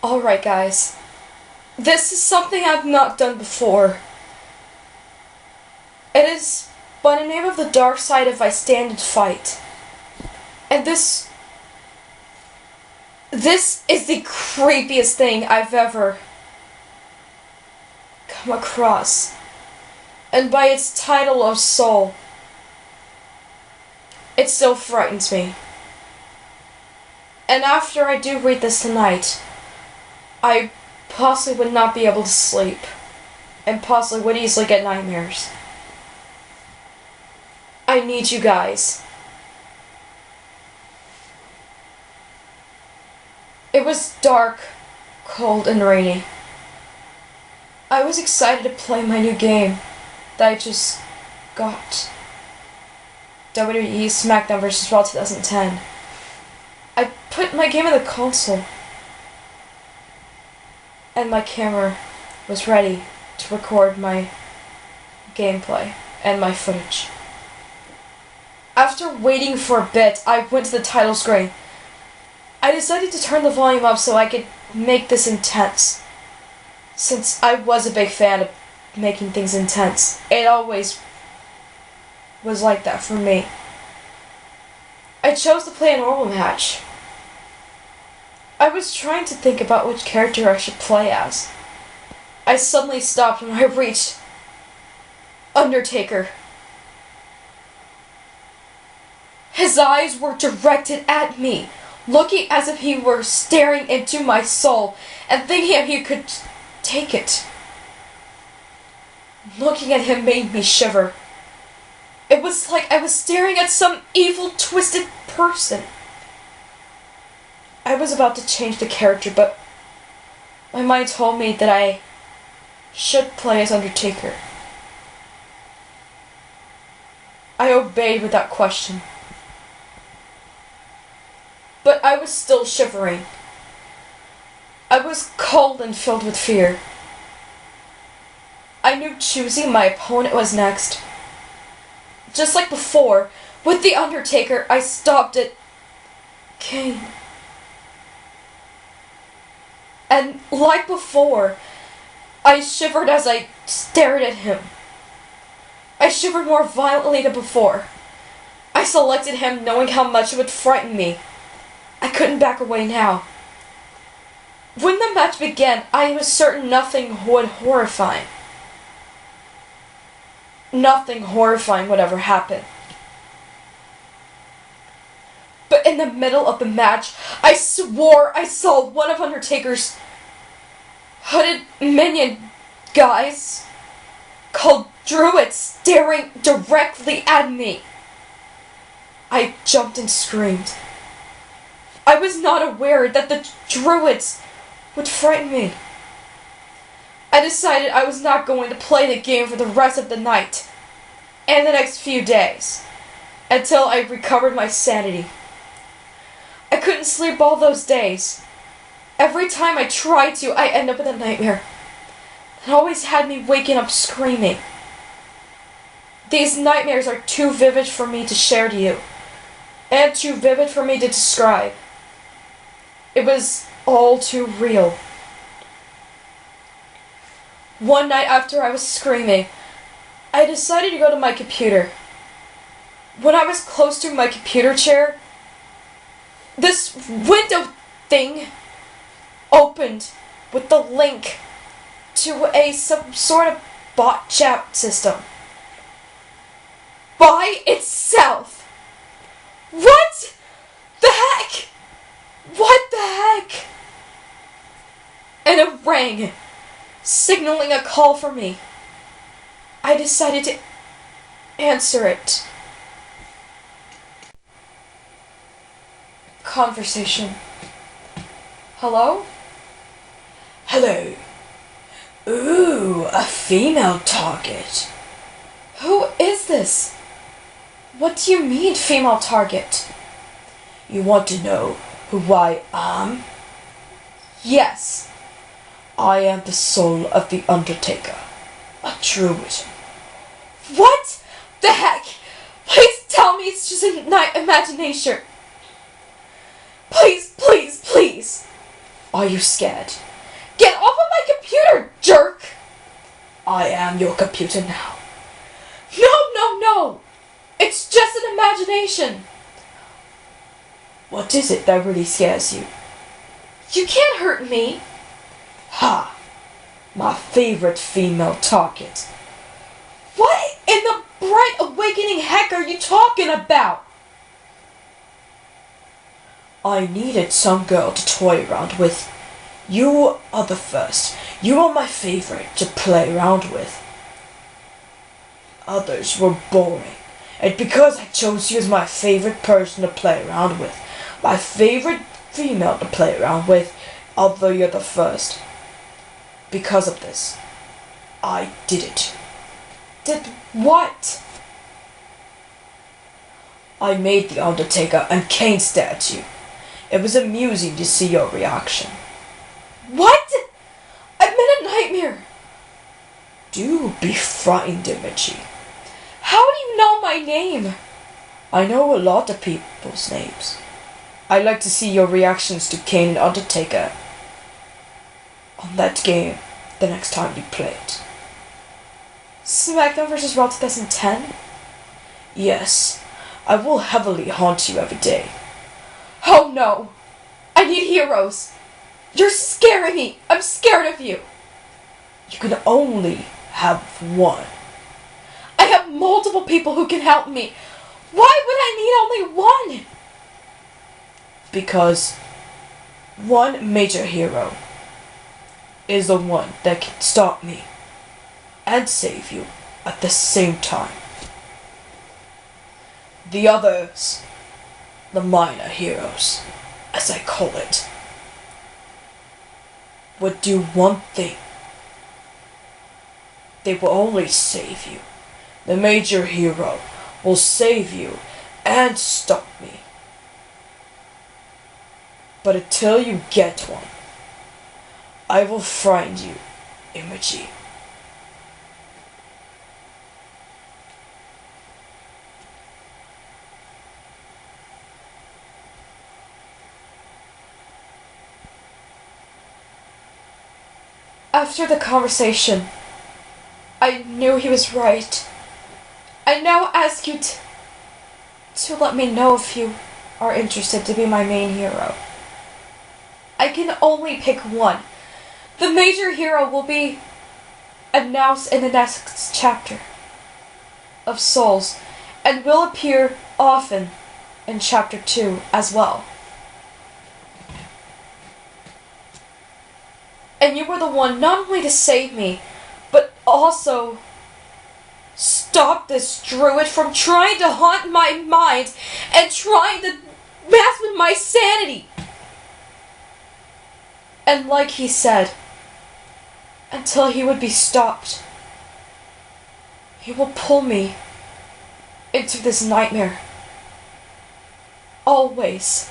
Alright, guys. This is something I've not done before. It is by the name of the dark side if I stand and fight. And this is the creepiest thing I've ever come across. And by its title of Soul, it still frightens me. And after I do read this tonight, I possibly would not be able to sleep, and possibly would easily get nightmares. I need you guys. It was dark, cold, and rainy. I was excited to play my new game that I just got. WWE Smackdown vs. Raw 2010. I put my game in the console, and my camera was ready to record my gameplay and my footage. After waiting for a bit, I went to the title screen. I decided to turn the volume up so I could make this intense, since I was a big fan of making things intense. It always was like that for me. I chose to play a normal match. I was trying to think about which character I should play as. I suddenly stopped when I reached Undertaker. His eyes were directed at me, looking as if he were staring into my soul and thinking if he could take it. Looking at him made me shiver. It was like I was staring at some evil, twisted person. I was about to change the character, but my mind told me that I should play as Undertaker. I obeyed without question. But I was still shivering. I was cold and filled with fear. I knew choosing my opponent was next. Just like before, with The Undertaker, I stopped at Kane. And like before, I shivered as I stared at him. I shivered more violently than before. I selected him knowing how much it would frighten me. I couldn't back away now. When the match began, I was certain nothing horrifying would ever happen. But in the middle of the match, I swore I saw one of Undertaker's hooded minion guys called Druids staring directly at me. I jumped and screamed. I was not aware that the Druids would frighten me. I decided I was not going to play the game for the rest of the night and the next few days until I recovered my sanity. I couldn't sleep all those days. Every time I tried to, I end up with a nightmare. It always had me waking up screaming. These nightmares are too vivid for me to share to you, and too vivid for me to describe. It was all too real. One night after I was screaming, I decided to go to my computer. When I was close to my computer chair, this window thing opened with the link to some sort of bot chat system. By itself! What the heck? What the heck? And it rang, signaling a call for me. I decided to answer it. Conversation. Hello? Hello. Ooh, a female target. Who is this? What do you mean, female target? You want to know who I am? Yes. I am the soul of the Undertaker, a druid. What the heck? Please tell me it's just an imagination. Please, please, please. Are you scared? Get off of my computer, jerk! I am your computer now. No, no, no! It's just an imagination. What is it that really scares you? You can't hurt me. Ha! My favorite female target. What in the bright awakening heck are you talking about? I needed some girl to toy around with. You are the first. You are my favorite to play around with. Others were boring. And because I chose you as my favorite person to play around with, my favorite female to play around with, although you're the first. Because of this, I did it. Did what? I made the Undertaker and Kane stare at you. It was amusing to see your reaction. What? I'm in a nightmare. Do be frightened, Imigie. How do you know my name? I know a lot of people's names. I like to see your reactions to Kane and Undertaker on that game the next time you play it. Smackdown vs. Raw 2010? Yes, I will heavily haunt you every day. Oh no! I need heroes! You're scaring me! I'm scared of you! You can only have one. I have multiple people who can help me. Why would I need only one? Because one major hero is the one that can stop me and save you at the same time. The others, the minor heroes, as I call it, would do one thing. They will only save you. The major hero will save you and stop me. But until you get one, I will find you, Imigie. After the conversation, I knew he was right. I now ask you to let me know if you are interested to be my main hero. I can only pick one. The major hero will be announced in the next chapter of Souls and will appear often in chapter 2 as well. And you were the one not only to save me, but also stop this druid from trying to haunt my mind and trying to mess with my sanity. And like he said, until he would be stopped, he will pull me into this nightmare. Always.